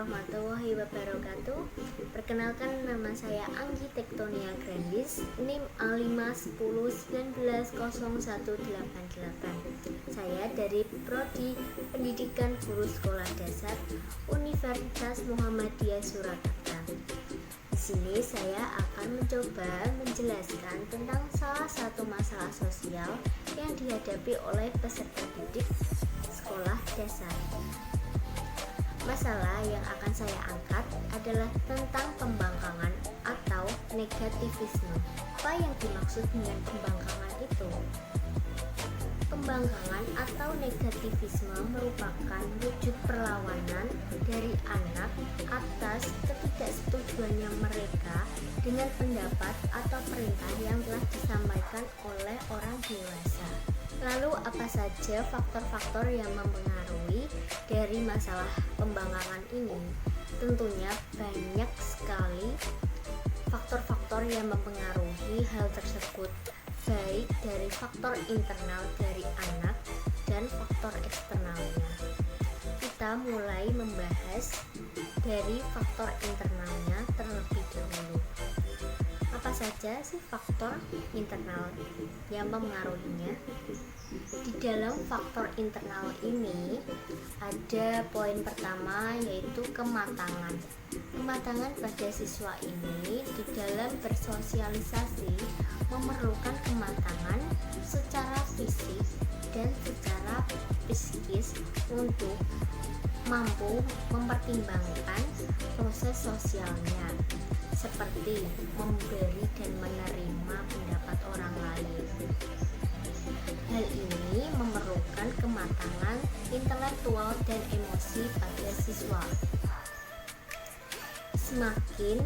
warahmatullahi wabarakatuh. Perkenalkan, nama saya Anggi Tektonia Grandis, NIM A510190188. Saya dari Prodi Pendidikan Guru Sekolah Dasar Universitas Muhammadiyah Surakarta. Di sini saya akan mencoba menjelaskan tentang salah satu masalah sosial yang dihadapi oleh peserta didik sekolah dasar. Masalah yang akan saya angkat adalah tentang pembangkangan atau negativisme. Apa yang dimaksud dengan pembangkangan itu? Pembangkangan atau negativisme merupakan wujud perlawanan dari anak atas ketidaksetujuannya mereka dengan pendapat atau perintah yang telah disampaikan oleh orang dewasa. Lalu apa saja faktor-faktor yang mempengaruhi dari masalah pembangkangan ini? Tentunya banyak sekali faktor-faktor yang mempengaruhi hal tersebut, baik dari faktor internal dari anak dan faktor eksternalnya. Kita mulai membahas dari faktor internalnya terlebih dahulu. Apa saja sih faktor internal yang mempengaruhinya? Di dalam faktor internal ini ada poin pertama, yaitu kematangan. Kematangan pada siswa ini di dalam bersosialisasi memerlukan kematangan secara fisik dan secara psikis untuk mampu mempertimbangkan proses sosialnya, seperti memberi dan menerima pendapat orang lain. Hal ini memerlukan kematangan intelektual dan emosi pada siswa. Semakin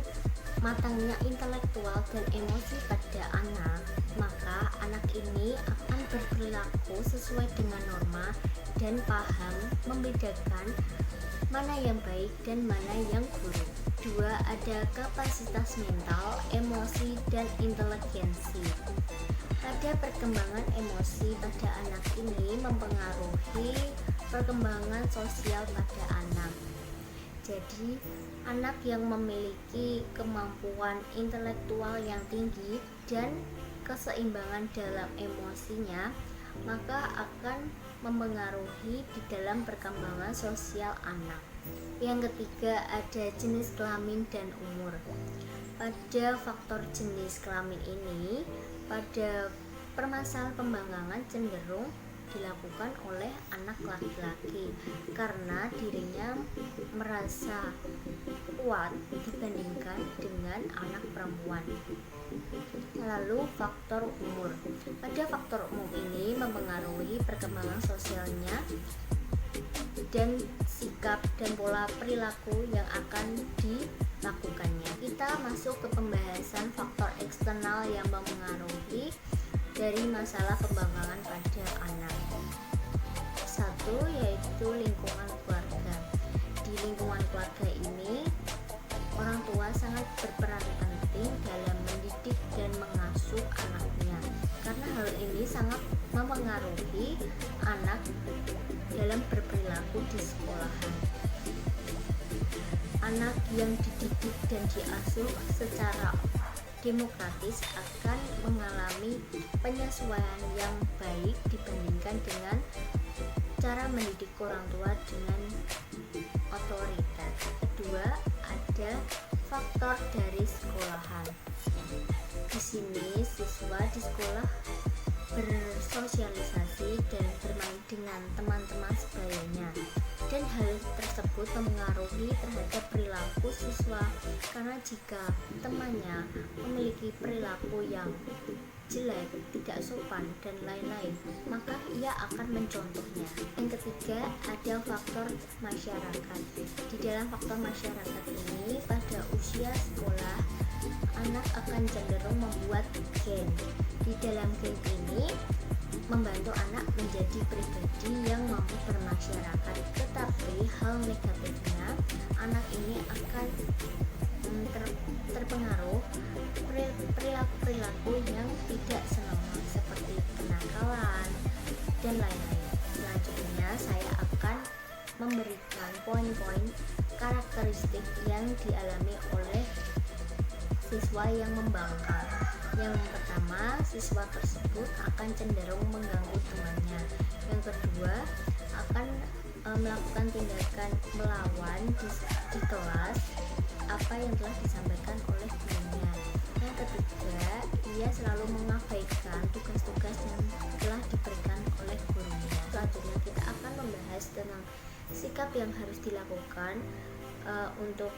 matangnya intelektual dan emosi pada anak, maka anak ini akan berperilaku sesuai dengan norma dan paham membedakan mana yang baik dan mana yang buruk. 2. Ada kapasitas mental, emosi, dan inteligensi. Pada perkembangan emosi pada anak ini mempengaruhi perkembangan sosial pada anak. Jadi, anak yang memiliki kemampuan intelektual yang tinggi dan keseimbangan dalam emosinya, maka akan mempengaruhi di dalam perkembangan sosial anak. Yang ketiga, ada jenis kelamin dan umur. Pada faktor jenis kelamin ini, pada permasalahan pembangkangan cenderung dilakukan oleh anak laki-laki karena dirinya merasa kuat dibandingkan dengan anak perempuan. Lalu faktor umur. Pada faktor umur ini mempengaruhi perkembangan sosialnya dan sikap dan pola perilaku yang akan dilakukannya. Kita masuk ke pembahasan faktor eksternal yang mempengaruhi dari masalah pembangkangan pada anak. 1. Yaitu lingkungan keluarga. Di lingkungan keluarga ini, orang tua sangat berperan penting dalam mendidik dan mengasuh anaknya, karena hal ini sangat mempengaruhi anak dalam berperilaku di sekolahan. Anak yang dididik dan diasuh secara demokratis akan mengalami penyesuaian yang baik dibandingkan dengan cara mendidik orang tua dengan otoritas. Kedua, ada faktor dari sekolahan. Di sini siswa di sekolah bersosialisasi dan bermain dengan teman-teman sebayanya, dan hal tersebut mempengaruhi terhadap perilaku siswa, karena jika temannya memiliki perilaku yang jelek, tidak sopan, dan lain-lain, maka ia akan mencontohnya. Yang ketiga, ada faktor masyarakat. Di dalam faktor masyarakat ini, pada usia sekolah, anak akan cenderung membuat geng. Di dalam geng ini membantu anak menjadi pribadi yang mampu bermasyarakat, tetapi hal negatifnya, anak ini akan terpengaruh perilaku yang tidak senonoh seperti kenakalan dan lain-lain. Selanjutnya saya akan memberikan poin-poin karakteristik yang dialami oleh siswa yang membangkang. Yang pertama, siswa tersebut akan cenderung mengganggu temannya. Yang kedua, akan melakukan tindakan melawan di kelas apa yang telah disampaikan oleh gurunya. Yang ketiga, ia selalu mengabaikan tugas-tugas yang telah diberikan oleh gurunya. Selanjutnya kita akan membahas tentang sikap yang harus dilakukan untuk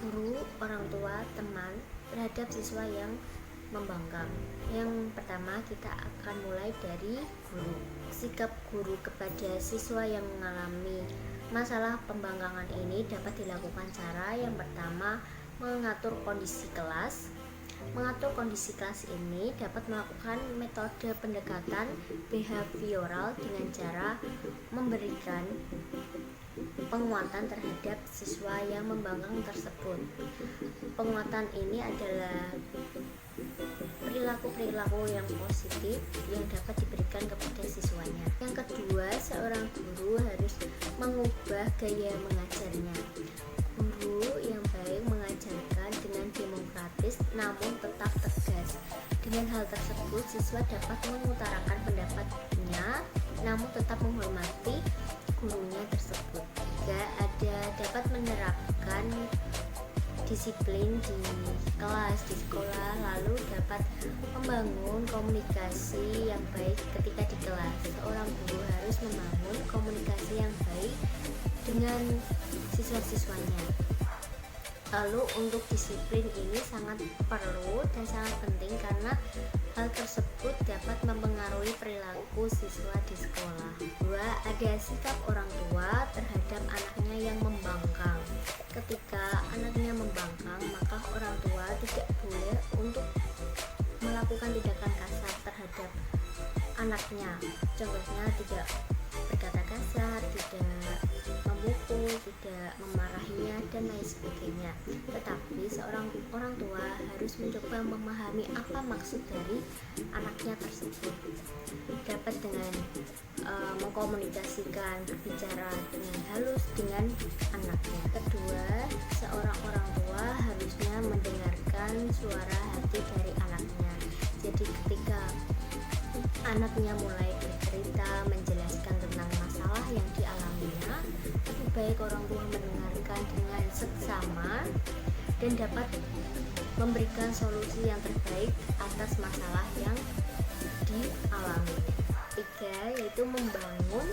guru, orang tua, teman terhadap siswa yang membangkang. Yang pertama, kita akan mulai dari guru. Sikap guru kepada siswa yang mengalami masalah pembangkangan ini dapat dilakukan cara yang pertama, mengatur kondisi kelas. Mengatur kondisi kelas ini dapat melakukan metode pendekatan behavioral dengan cara memberikan penguatan terhadap siswa yang membangkang tersebut. Penguatan ini adalah perilaku-perilaku yang positif yang dapat diberikan kepada siswanya. Yang kedua, seorang guru harus mengubah gaya mengajarnya. Guru yang baik mengajarkan dengan demokratis namun tetap tegas. Dengan hal tersebut, siswa dapat mengutarakan pendapatnya namun tetap menghormati gurunya tersebut. Dapat menerapkan disiplin di kelas, di sekolah, lalu dapat membangun komunikasi yang baik ketika di kelas. Seorang guru harus membangun komunikasi yang baik dengan siswa-siswanya. Lalu untuk disiplin ini sangat perlu dan sangat penting karena hal tersebut dapat mempengaruhi perilaku siswa di sekolah. Dua, ada sikap orang tua terhadap anaknya yang membangkang. Ketika anaknya membangkang, maka orang tua tidak boleh untuk melakukan tindakan kasar terhadap anaknya. Contohnya tidak berkata kasar, tidak memukul, tidak memarahinya dan lain sebagainya. Tetapi seorang orang tua harus mencoba memahami apa maksud dari anaknya tersebut. Dapat dengan mengkomunikasikan, berbicara dengan halus dengan anaknya. Kedua, seorang orang tua harusnya mendengarkan suara hati dari anaknya. Jadi ketika anaknya mulai bercerita, menjelaskan tentang masalah yang dialaminya, lebih baik orang tua mendengarkan dengan seksama dan dapat memberikan solusi yang terbaik atas masalah yang dialami. Tiga, yaitu membangun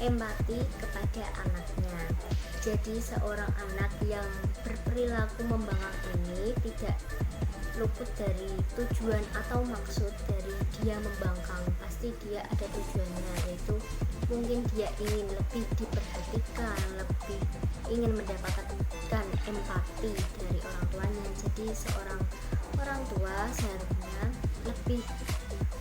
empati kepada anaknya. Jadi seorang anak yang berperilaku membangkang ini tidak luput dari tujuan atau maksud dari dia membangkang. Pasti dia ada tujuannya, yaitu mungkin dia ingin lebih diperhatikan, lebih ingin mendapatkan empati dari orang tuanya. Jadi seorang orang tua seharusnya lebih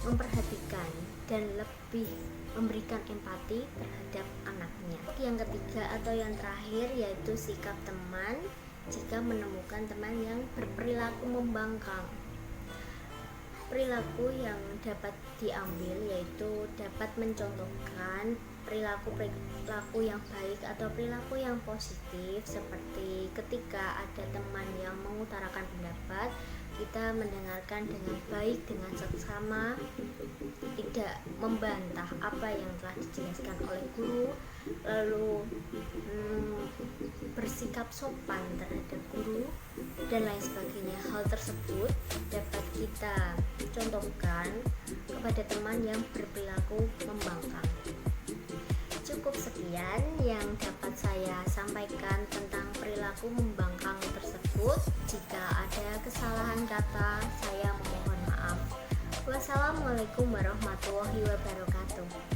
memperhatikan dan lebih memberikan empati terhadap anaknya. Yang ketiga atau yang terakhir yaitu sikap teman jika menemukan teman yang berperilaku membangkang. Perilaku yang dapat diambil yaitu dapat mencontohkan perilaku yang baik atau perilaku yang positif, seperti ketika ada teman yang mengutarakan pendapat, kita mendengarkan dengan baik, dengan seksama, tidak membantah apa yang telah dijelaskan oleh guru, lalu bersikap sopan terhadap guru dan lain sebagainya. Hal tersebut dapat kita contohkan kepada teman yang berperilaku membangkang. Cukup sekian yang dapat saya sampaikan tentang perilaku membangkang tersebut. Jika ada kesalahan kata, saya memohon maaf. Wassalamualaikum warahmatullahi wabarakatuh.